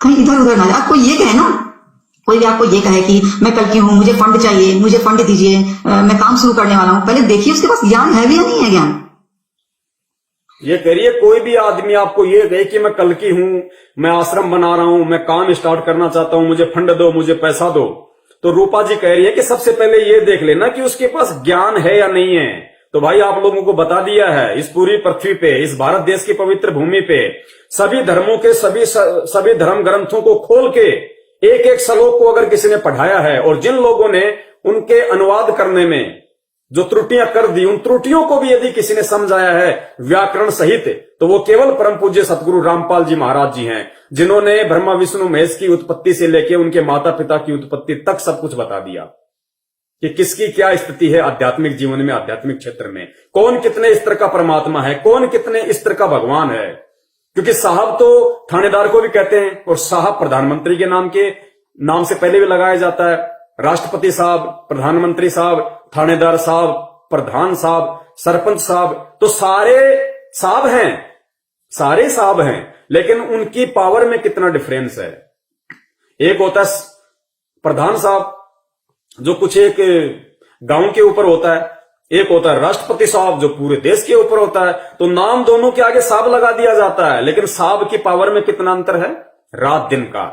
कहीं इधर उधर ना जाए। आपको ये कहे ना, कोई भी आपको ये कहे कि मैं कल की हूं, मुझे फंड चाहिए, मुझे फंड दीजिए, मैं काम शुरू करने वाला हूं, पहले देखिए उसके पास ज्ञान है भी या नहीं है ज्ञान। ये करिए, कोई भी आदमी आपको ये कहे कि मैं कल की हूं, मैं आश्रम बना रहा हूं, मैं काम स्टार्ट करना चाहता हूं, मुझे फंड दो, मुझे पैसा दो, तो रूपा जी कह रही है कि सबसे पहले ये देख लेना कि उसके पास ज्ञान है या नहीं है। तो भाई आप लोगों को बता दिया है, इस पूरी पृथ्वी पे, इस भारत देश की पवित्र भूमि पे सभी धर्मों के सभी धर्म ग्रंथों को खोल के एक एक श्लोक को अगर किसी ने पढ़ाया है, और जिन लोगों ने उनके अनुवाद करने में जो त्रुटियां कर दी, उन त्रुटियों को भी यदि किसी ने समझाया है व्याकरण सहित, तो वो केवल परम पूज्य सतगुरु रामपाल जी महाराज जी हैं, जिन्होंने ब्रह्मा विष्णु महेश की उत्पत्ति से लेकर उनके माता पिता की उत्पत्ति तक सब कुछ बता दिया कि किसकी क्या स्थिति है आध्यात्मिक जीवन में, आध्यात्मिक क्षेत्र में, कौन कितने स्तर का परमात्मा है, कौन कितने स्तर का भगवान है। क्योंकि साहब तो थानेदार को भी कहते हैं, और साहब प्रधानमंत्री के नाम से पहले भी लगाया जाता है। राष्ट्रपति साहब, प्रधानमंत्री साहब, थानेदार साहब, प्रधान साहब, सरपंच साहब, तो सारे साहब हैं, लेकिन उनकी पावर में कितना डिफरेंस है। एक होता है प्रधान साहब जो कुछ एक गांव के ऊपर होता है, एक होता है राष्ट्रपति साहब जो पूरे देश के ऊपर होता है। तो नाम दोनों के आगे साहब लगा दिया जाता है, लेकिन साहब की पावर में कितना अंतर है, रात दिन का।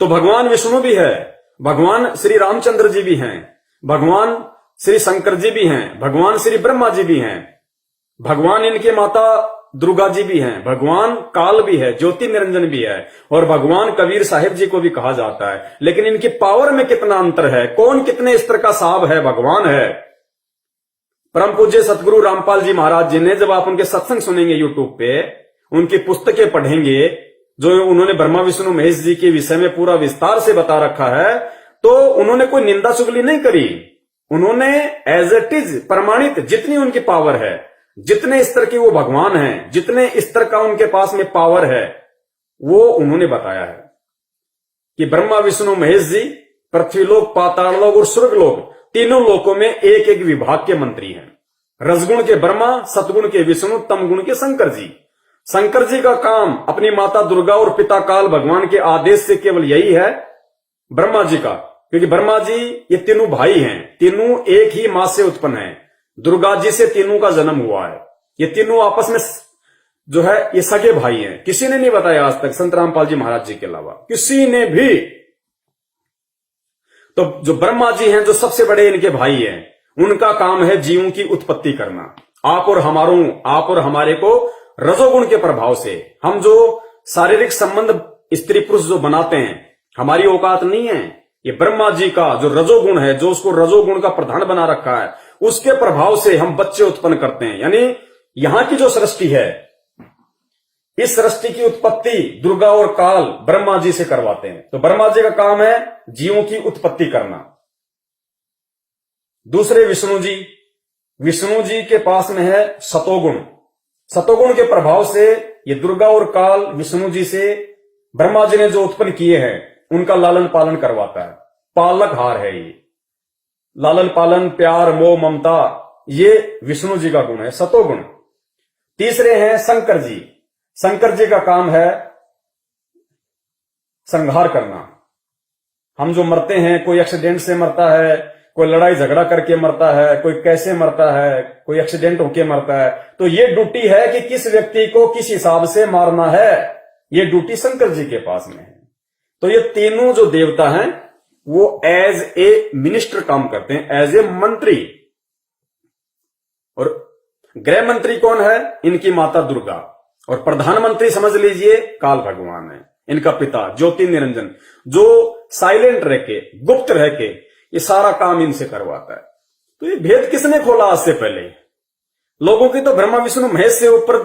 तो भगवान विष्णु भी है, भगवान श्री रामचंद्र जी भी हैं, भगवान श्री शंकर जी भी हैं, भगवान श्री ब्रह्मा जी भी हैं, भगवान इनके माता दुर्गा जी भी हैं, भगवान काल भी है, ज्योति निरंजन भी है, और भगवान कबीर साहिब जी को भी कहा जाता है। लेकिन इनकी पावर में कितना अंतर है, कौन कितने स्तर का साहब है, भगवान है। परम पूज्य सतगुरु रामपाल जी महाराज जी ने, जब आप उनके सत्संग सुनेंगे यूट्यूब पे, उनकी पुस्तकें पढ़ेंगे, जो उन्होंने ब्रह्मा विष्णु महेश जी के विषय में पूरा विस्तार से बता रखा है, तो उन्होंने कोई निंदा चुगली नहीं करी। उन्होंने एज इट इज प्रमाणित, जितनी उनकी पावर है, जितने स्तर के वो भगवान हैं, जितने स्तर का उनके पास में पावर है, वो उन्होंने बताया है कि ब्रह्मा विष्णु महेश जी पृथ्वी लोक, पाताल लोक और स्वर्ग लोक, तीनों लोकों में एक एक विभाग के मंत्री हैं। रजगुण के ब्रह्मा, सतगुण के विष्णु, तम गुण के शंकर जी। शंकर जी का काम अपनी माता दुर्गा और पिता काल भगवान के आदेश से केवल यही है, ब्रह्मा जी का, क्योंकि ब्रह्मा जी ये तीनों भाई हैं, तीनों एक ही मां से उत्पन्न हैं, दुर्गा जी से तीनों का जन्म हुआ है। ये तीनों आपस में जो है ये सगे भाई हैं। किसी ने नहीं बताया आज तक, संत रामपाल जी महाराज जी के अलावा किसी ने भी। तो जो ब्रह्मा जी हैं, जो सबसे बड़े इनके भाई हैं, उनका काम है जीवों की उत्पत्ति करना। आप और हमारे को रजोगुण के प्रभाव से, हम जो शारीरिक संबंध स्त्री पुरुष जो बनाते हैं, हमारी औकात नहीं है। ये ब्रह्मा जी का जो रजोगुण है, जो उसको रजोगुण का प्रधान बना रखा है, उसके प्रभाव से हम बच्चे उत्पन्न करते हैं। यानी यहां की जो सृष्टि है, इस सृष्टि की उत्पत्ति दुर्गा और काल ब्रह्मा जी से करवाते हैं। तो ब्रह्मा जी का काम है जीवों की उत्पत्ति करना। दूसरे विष्णु जी के पास में है सतोगुण। सतोगुण के प्रभाव से ये दुर्गा और काल विष्णु जी से ब्रह्मा जी ने जो उत्पन्न किए हैं, उनका लालन पालन करवाता है। पालकहार है ये, लालन पालन, प्यार, मोह, ममता, ये विष्णु जी का गुण है, सतोगुण। तीसरे हैं शंकर जी। शंकर जी का काम है संहार करना। हम जो मरते हैं, कोई एक्सीडेंट से मरता है, कोई लड़ाई झगड़ा करके मरता है, कोई कैसे मरता है, कोई एक्सीडेंट होके मरता है, तो ये ड्यूटी है कि किस व्यक्ति को किस हिसाब से मारना है, ये ड्यूटी शंकर जी के पास में है। तो ये तीनों जो देवता हैं, वो एज ए मिनिस्टर काम करते हैं, एज ए मंत्री। और गृह मंत्री कौन है? इनकी माता दुर्गा। और प्रधानमंत्री समझ लीजिए काल भगवान है, इनका पिता ज्योति निरंजन, जो साइलेंट रह के, गुप्त रह के ये सारा काम इनसे करवाता है। तो ये भेद किसने खोला आज से पहले? लोगों की तो ब्रह्मा विष्णु महेश से ऊपर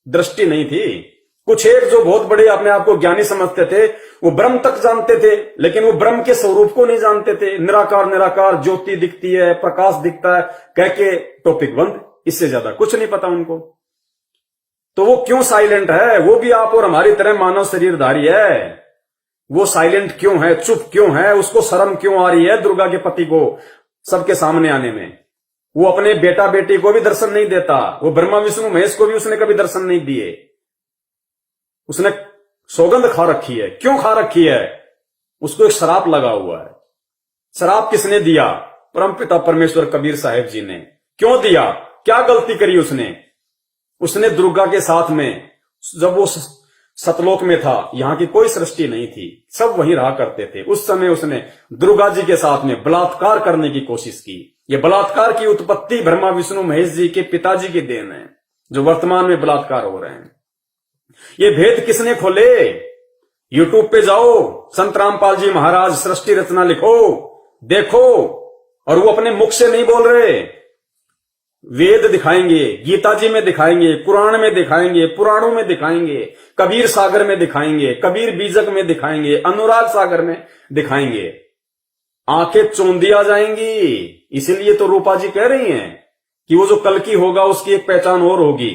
दृष्टि नहीं थी। कुछ एक जो बहुत बड़े अपने आप को ज्ञानी समझते थे, वो ब्रह्म तक जानते थे, लेकिन वो ब्रह्म के स्वरूप को नहीं जानते थे। निराकार निराकार, ज्योति दिखती है, प्रकाश दिखता है, कह के टॉपिक बंद। इससे ज्यादा कुछ नहीं पता उनको। तो वो क्यों साइलेंट है? वो भी आप और हमारी तरह मानव शरीरधारी है। वो साइलेंट क्यों है, चुप क्यों है? उसको शर्म क्यों आ रही है दुर्गा के पति को सबके सामने आने में? वो अपने बेटा बेटी को भी दर्शन नहीं देता। वो ब्रह्मा विष्णु महेश को भी उसने कभी दर्शन नहीं दिए। उसने सौगंध खा रखी है। क्यों खा रखी है? उसको एक शराप लगा हुआ है। शराप किसने दिया? परमपिता परमेश्वर कबीर साहिब जी ने। क्यों दिया? क्या गलती करी उसने? उसने दुर्गा के साथ में, जब वो सतलोक में था, यहां की कोई सृष्टि नहीं थी, सब वहीं रहा करते थे, उस समय उसने दुर्गा जी के साथ में बलात्कार करने की कोशिश की। ये बलात्कार की उत्पत्ति ब्रह्मा विष्णु महेश जी के पिताजी की देन है, जो वर्तमान में बलात्कार हो रहे हैं। ये भेद किसने खोले? यूट्यूब पे जाओ, संत रामपाल जी महाराज सृष्टि रचना लिखो, देखो। और वो अपने मुख से नहीं बोल रहे, वेद दिखाएंगे, गीता जी में दिखाएंगे, कुरान में दिखाएंगे, पुराणों में दिखाएंगे, कबीर सागर में दिखाएंगे, कबीर बीजक में दिखाएंगे, अनुराग सागर में दिखाएंगे। आंखें चौंधी आ जाएंगी। इसीलिए तो रूपा जी कह रही हैं कि वो जो कल्कि होगा उसकी एक पहचान और होगी।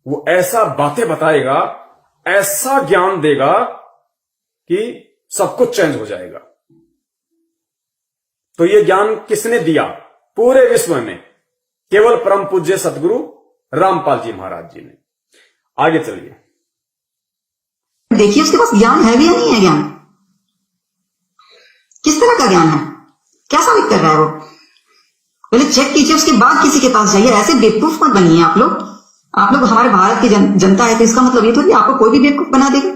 वो ऐसा बातें बताएगा, ऐसा ज्ञान देगा कि सब कुछ चेंज हो जाएगा। तो ये ज्ञान किसने दिया पूरे विश्व में? केवल परम पूज्य सतगुरु रामपाल जी महाराज जी ने। आगे चलिए, देखिए उसके पास ज्ञान है भी या नहीं है। ज्ञान किस तरह का ज्ञान है, क्या साबित कर रहा है वो? पहले चेक कीजिए, उसके बाद किसी के पास जाइए। ऐसे बेवकूफ मत बनिए आप लोग। आप लोग हमारे भारत की जनता है, तो इसका मतलब ये थोड़ी आपको कोई भी बेवकूफ बना देगा,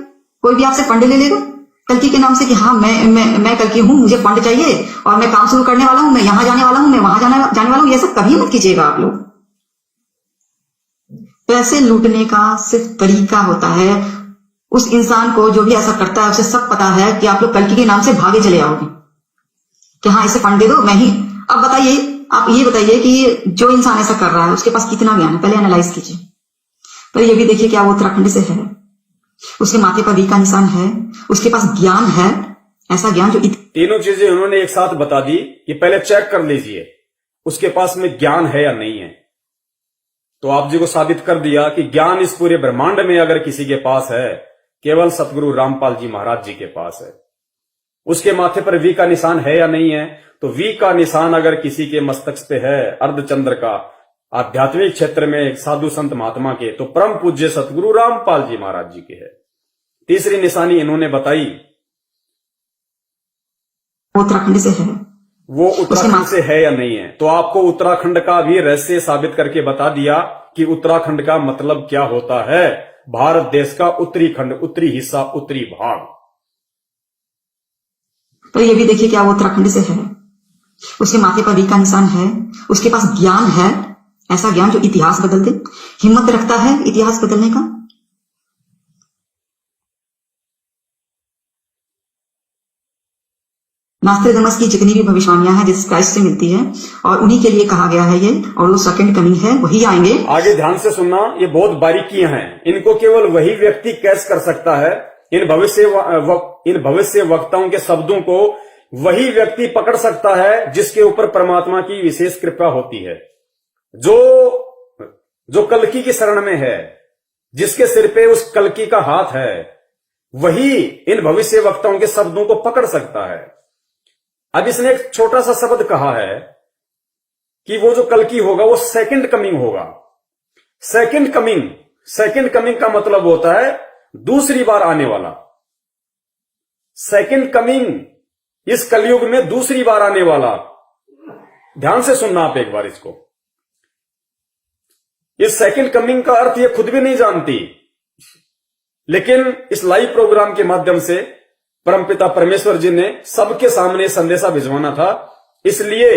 कोई भी आपसे फंड ले लेगा कल्कि के नाम से कि हाँ मैं कल्कि हूं, मुझे फंड चाहिए और मैं काम शुरू करने वाला हूं, मैं यहां जाने वाला हूं, मैं वहां जाने वाला हूं। ये सब कभी मत कीजिएगा आप लोग। पैसे लूटने का सिर्फ तरीका होता है, उस इंसान को जो भी ऐसा करता है उसे सब पता है कि आप लोग कल्कि के नाम से भागे चले आओगे कि हाँ इसे फंड दे दो, मैं ही। अब बताइए, आप ये बताइए कि जो इंसान ऐसा कर रहा है उसके पास कितना ज्ञान है, पहले एनालाइज कीजिए। पर ये भी देखिए क्या वो उत्तराखंड से है, उसके माथे पर वी का निशान है, उसके पास ज्ञान है, ऐसा ज्ञान जो तीनों चीजें उन्होंने एक साथ बता दी कि पहले चेक कर लीजिए उसके पास में ज्ञान है या नहीं है। तो आप जी को साबित कर दिया कि ज्ञान इस पूरे ब्रह्मांड में अगर किसी के पास है, केवल सतगुरु रामपाल जी महाराज जी के पास है। उसके माथे पर वी का निशान है या नहीं है? तो वी का निशान अगर किसी के मस्तक पे है, अर्धचंद्र का, आध्यात्मिक क्षेत्र में साधु संत महात्मा के, तो परम पूज्य सतगुरु रामपाल जी महाराज जी के है। तीसरी निशानी इन्होंने बताई, उत्तराखंड से है, वो उत्तराखंड से है या नहीं है। तो आपको उत्तराखंड का भी रहस्य साबित करके बता दिया कि उत्तराखंड का मतलब क्या होता है। भारत देश का उत्तरी खंड, उत्तरी हिस्सा, उत्तरी भाग। तो ये भी देखिए क्या वो उत्तराखंड से है, उसके माथे पर वी का निशान है, उसके पास ज्ञान है, ऐसा ज्ञान जो इतिहास बदल दे, हिम्मत रखता है इतिहास बदलने का। नास्ट्रेडमस की जितनी भी भविष्यवाणियां हैं जीसस क्राइस्ट से मिलती है और उन्हीं के लिए कहा गया है ये, और वो सेकंड कमिंग है, वही आएंगे। आगे ध्यान से सुनना, ये बहुत बारीकियां हैं, इनको केवल वही व्यक्ति कैच कर सकता है। इन भविष्य वक्ताओं के शब्दों को वही व्यक्ति पकड़ सकता है जिसके ऊपर परमात्मा की विशेष कृपा होती है, जो कल्कि की शरण में है, जिसके सिर पे उस कल्कि का हाथ है, वही इन भविष्य वक्ताओं के शब्दों को पकड़ सकता है। अब इसने एक छोटा सा शब्द कहा है कि वो जो कल्कि होगा वो सेकंड कमिंग होगा। सेकंड कमिंग का मतलब होता है दूसरी बार आने वाला। सेकंड कमिंग इस कलयुग में दूसरी बार आने वाला। ध्यान से सुनना आप एक बार इसको। इस सेकंड कमिंग का अर्थ ये खुद भी नहीं जानती, लेकिन इस लाइव प्रोग्राम के माध्यम से परमपिता परमेश्वर जी ने सबके सामने संदेशा भिजवाना था, इसलिए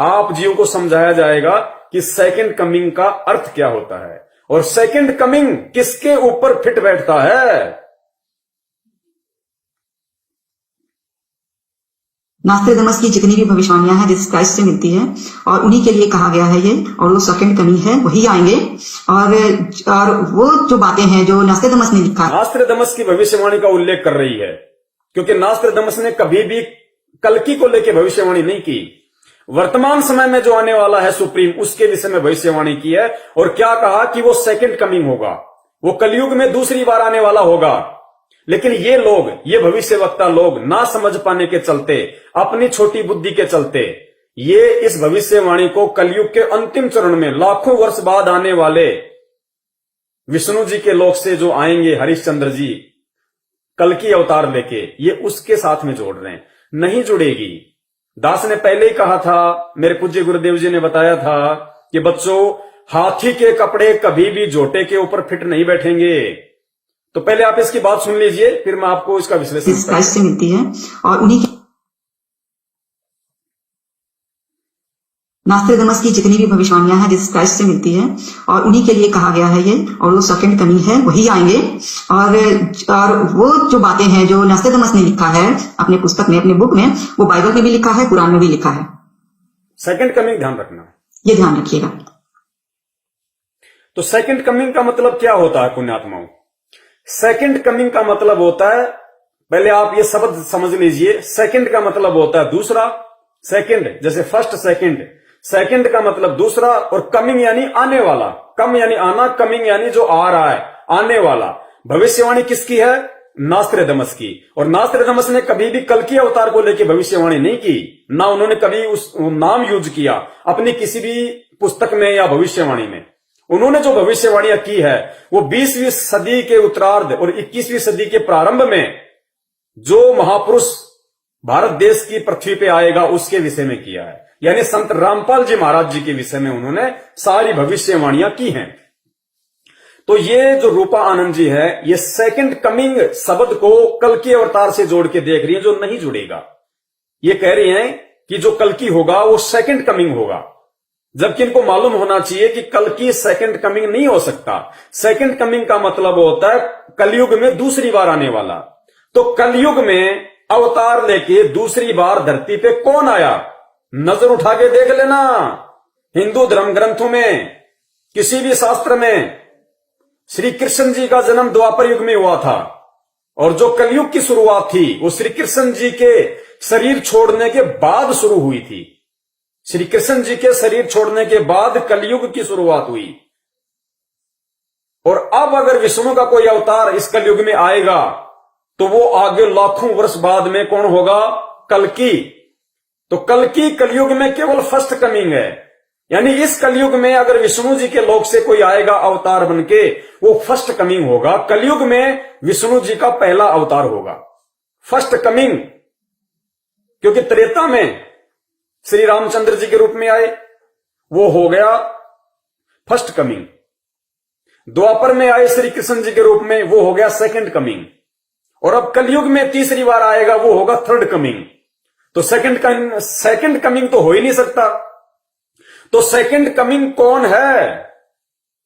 आप जीव को समझाया जाएगा कि सेकंड कमिंग का अर्थ क्या होता है और सेकंड कमिंग किसके ऊपर फिट बैठता है। नास्ट्रेडमस की जितनी भी भविष्यवाणियां हैं जीसस क्राइस्ट से मिलती है और उन्हीं के लिए कहा गया है ये, और वो सेकंड कमिंग है, वही आएंगे। और वो जो बातें हैं जो नास्ट्रेडमस ने लिखा, नास्ट्रेडमस की भविष्यवाणी का उल्लेख कर रही है, क्योंकि नास्ट्रेडमस ने कभी भी कल्कि को लेकर भविष्यवाणी नहीं की। वर्तमान समय में जो आने वाला है सुप्रीम, उसके विषय में भविष्यवाणी की है। और क्या कहा कि वो सेकंड कमिंग होगा, वो कलयुग में दूसरी बार आने वाला होगा। लेकिन ये लोग, ये भविष्यवक्ता लोग ना समझ पाने के चलते, अपनी छोटी बुद्धि के चलते, ये इस भविष्यवाणी को कलयुग के अंतिम चरण में लाखों वर्ष बाद आने वाले विष्णु जी के लोक से जो आएंगे, हरिश्चंद्र जी, कल्कि अवतार लेके, ये उसके साथ में जोड़ रहे हैं, नहीं जुड़ेगी। दास ने पहले ही कहा था, मेरे पूज्य गुरुदेव जी ने बताया था कि बच्चों, हाथी के कपड़े कभी भी जोटे के ऊपर फिट नहीं बैठेंगे। तो पहले आप इसकी बात सुन लीजिए, फिर मैं आपको इसका विश्लेषण क्राइस्ट से मिलती है और उन्हीं की नास्ट्रेडमस की जितनी भी भविष्यवाणियां हैं जीसस क्राइस्ट से मिलती है और उन्हीं के लिए कहा गया है ये, और वो सेकंड कमिंग है, वही आएंगे। और वो जो बातें हैं जो नास्ट्रेडमस ने लिखा है अपने पुस्तक में, अपने बुक में, वो बाइबल में भी लिखा है, कुरान में भी लिखा है। सेकंड कमिंग ध्यान रखना, ये ध्यान रखिएगा। तो सेकंड कमिंग का मतलब क्या होता है पुण्यात्माओं? सेकंड कमिंग का मतलब होता है, पहले आप ये शब्द समझ लीजिए, सेकंड का मतलब होता है दूसरा। सेकंड जैसे फर्स्ट, सेकंड का मतलब दूसरा, और कमिंग यानी आने वाला। कम यानी आना, कमिंग यानी जो आ रहा है, आने वाला। भविष्यवाणी किसकी है? नास्ट्रेडमस की। और नास्ट्रेडमस ने कभी भी कल्कि अवतार को लेकर भविष्यवाणी नहीं की, ना उन्होंने कभी उस नाम यूज किया अपनी किसी भी पुस्तक में या भविष्यवाणी में। उन्होंने जो भविष्यवाणियां की है वो 20वीं सदी के उत्तरार्ध और 21वीं सदी के प्रारंभ में जो महापुरुष भारत देश की पृथ्वी पे आएगा उसके विषय में किया है। यानी संत रामपाल जी महाराज जी के विषय में उन्होंने सारी भविष्यवाणियां की हैं। तो ये जो रूपा आनंद जी है, ये सेकंड कमिंग शब्द को कल्कि अवतार से जोड़ के देख रही है, जो नहीं जुड़ेगा। ये कह रही हैं कि जो कल्कि होगा वो सेकंड कमिंग होगा, जबकि इनको मालूम होना चाहिए कि कल्कि सेकंड कमिंग नहीं हो सकता। सेकंड कमिंग का मतलब होता है कलयुग में दूसरी बार आने वाला। तो कलयुग में अवतार लेके दूसरी बार धरती पे कौन आया? नजर उठा के देख लेना, हिंदू धर्म ग्रंथों में, किसी भी शास्त्र में श्री कृष्ण जी का जन्म द्वापर युग में हुआ था, और जो कलयुग की शुरुआत थी वो श्री कृष्ण जी के शरीर छोड़ने के बाद शुरू हुई थी। श्री कृष्ण जी के शरीर छोड़ने के बाद कलयुग की शुरुआत हुई। और अब अगर विष्णु का कोई अवतार इस कलयुग में आएगा तो वो आगे लाखों वर्ष बाद में कौन होगा? कल्कि। तो कल्कि कलयुग में केवल फर्स्ट कमिंग है, यानी इस कलयुग में अगर विष्णु जी के लोक से कोई आएगा अवतार बनके, वो फर्स्ट कमिंग होगा। कलयुग में विष्णु जी का पहला अवतार होगा, फर्स्ट कमिंग। क्योंकि त्रेता में श्री रामचंद्र जी के रूप में आए, वो हो गया फर्स्ट कमिंग। द्वापर में आए श्री कृष्ण जी के रूप में, वो हो गया सेकंड कमिंग। और अब कलयुग में तीसरी बार आएगा, वो होगा थर्ड कमिंग। तो सेकंड कमिंग तो हो ही नहीं सकता। तो सेकंड कमिंग कौन है?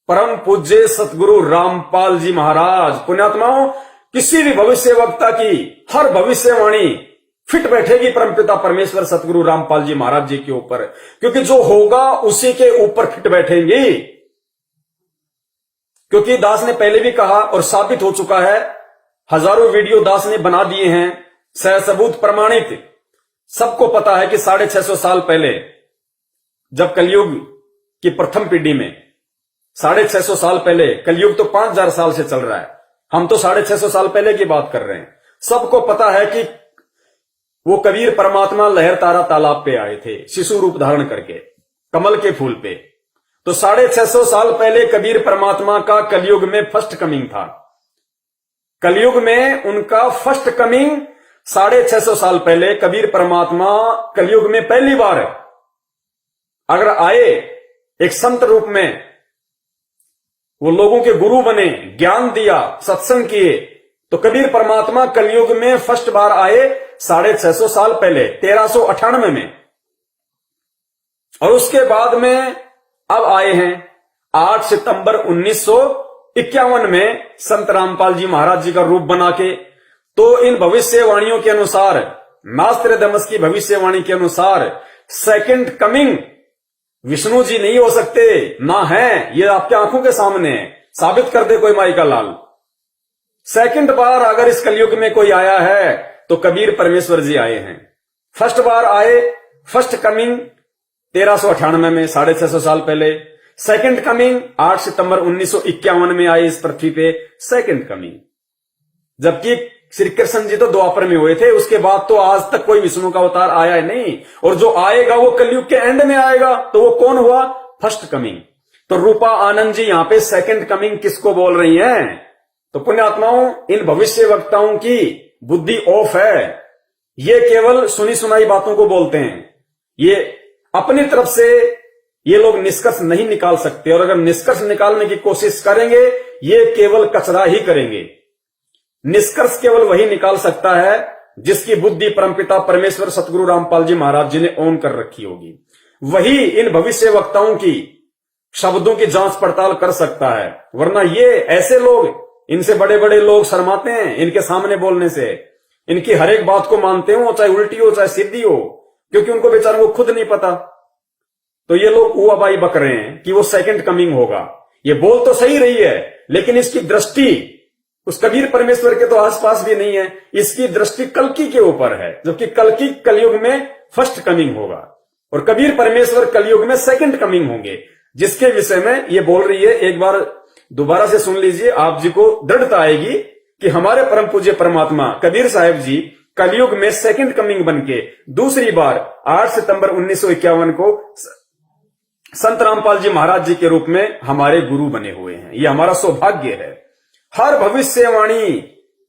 परम पूज्य सतगुरु रामपाल जी महाराज। पुण्यात्माओं, किसी भी भविष्य वक्ता की हर भविष्यवाणी फिट बैठेगी परमपिता परमेश्वर सतगुरु रामपाल जी महाराज जी के ऊपर, क्योंकि जो होगा उसी के ऊपर फिट बैठेंगी। क्योंकि दास ने पहले भी कहा और साबित हो चुका है, हजारों वीडियो दास ने बना दिए हैं, सहसबूत प्रमाणित। सबको पता है कि 650 साल पहले जब कलयुग की प्रथम पीढ़ी में, 650 साल पहले, कलयुग तो 5000 साल से चल रहा है, हम तो 650 साल पहले की बात कर रहे हैं। सबको पता है कि वो कबीर परमात्मा लहर तारा तालाब पे आए थे शिशु रूप धारण करके, कमल के फूल पे। तो 650 साल पहले कबीर परमात्मा का कलयुग में फर्स्ट कमिंग था। कलयुग में उनका फर्स्ट कमिंग 650 साल पहले कबीर परमात्मा कलयुग में पहली बार अगर आए एक संत रूप में, वो लोगों के गुरु बने, ज्ञान दिया, सत्संग किए, तो कबीर परमात्मा कलयुग में फर्स्ट बार आए 650 साल पहले 1398 में। और उसके बाद में अब आए हैं 8 सितंबर 1951 में संत रामपाल जी महाराज जी का रूप बना के। तो इन भविष्यवाणियों के अनुसार, नास्ट्रेडमस की भविष्यवाणी के अनुसार, सेकंड कमिंग विष्णु जी नहीं हो सकते, ना है। ये आपके आंखों के सामने है, साबित कर दे कोई माई का लाल। सेकंड बार अगर इस कलयुग में कोई आया है तो कबीर परमेश्वर जी आए हैं। फर्स्ट बार आए, फर्स्ट कमिंग 1398 में, 650 साल पहले। सेकंड कमिंग 8 सितंबर 1951 में आए इस पृथ्वी पे, सेकंड कमिंग। जबकि श्री कृष्ण जी तो द्वापर में हुए थे, उसके बाद तो आज तक कोई विष्णु का अवतार आया नहीं। और जो आएगा वो कलयुग के एंड में आएगा, तो वो कौन हुआ? First coming. तो रूपा आनंद जी यहां पे सेकंड कमिंग किसको बोल रही हैं? तो पुण्यात्माओं, इन भविष्य वक्ताओं की बुद्धि ऑफ है। ये केवल सुनी सुनाई बातों को बोलते हैं। ये अपनी तरफ से ये लोग निष्कर्ष नहीं निकाल सकते, और अगर निष्कर्ष निकालने की कोशिश करेंगे ये केवल कचरा ही करेंगे। निष्कर्ष केवल वही निकाल सकता है जिसकी बुद्धि परमपिता परमेश्वर सतगुरु रामपाल जी महाराज जी ने ऑन कर रखी होगी। वही इन भविष्य वक्ताओं की शब्दों की जांच पड़ताल कर सकता है, वरना ये ऐसे लोग, इनसे बड़े बड़े लोग शर्माते हैं इनके सामने बोलने से। इनकी हर एक बात को मानते हो, चाहे उल्टी हो चाहे सीधी हो, क्योंकि उनको बेचारों को खुद नहीं पता। तो ये लोग उआबाई बक रहे हैं कि वो सेकंड कमिंग होगा। ये बोल तो सही रही है, लेकिन इसकी दृष्टि उस कबीर परमेश्वर के तो आसपास भी नहीं है। इसकी दृष्टि कल्कि के ऊपर है, जबकि कल्कि कलयुग में फर्स्ट कमिंग होगा और कबीर परमेश्वर कलयुग में सेकंड कमिंग होंगे, जिसके विषय में ये बोल रही है। एक बार दोबारा से सुन लीजिए, आप जी को दृढ़ता आएगी कि हमारे परम पूज्य परमात्मा कबीर साहब जी कलयुग में सेकंड कमिंग बनके दूसरी बार 8 सितंबर 1951 को संत रामपाल जी महाराज जी के रूप में हमारे गुरु बने हुए हैं। ये हमारा सौभाग्य है। हर भविष्यवाणी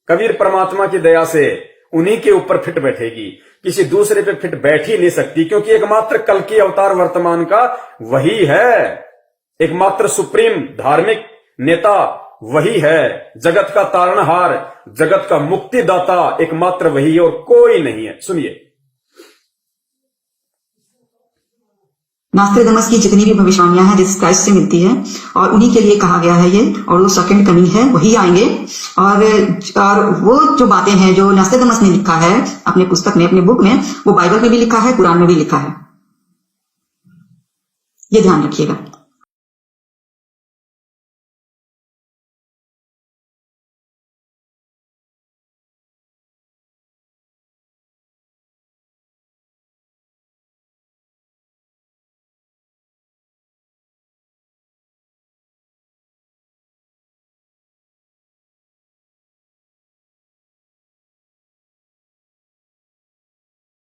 कबीर परमात्मा की दया से उन्हीं के ऊपर फिट बैठेगी, किसी दूसरे पे फिट बैठ ही नहीं सकती, क्योंकि एकमात्र कल की अवतार वर्तमान का वही है। एकमात्र सुप्रीम धार्मिक नेता वही है। जगत का तारणहार, जगत का मुक्तिदाता एकमात्र वही है और कोई नहीं है। सुनिए, नास्ट्रेडमस की जितनी भी भविष्यवाणियां हैं जीसस क्राइस्ट से मिलती है, और उन्हीं के लिए कहा गया है ये, और वो सेकंड कमिंग है, वही आएंगे। और वो जो बातें हैं जो नास्ट्रेडमस ने लिखा है अपने पुस्तक में, अपने बुक में, वो बाइबल में भी लिखा है, कुरान में भी लिखा है। ये ध्यान रखिएगा।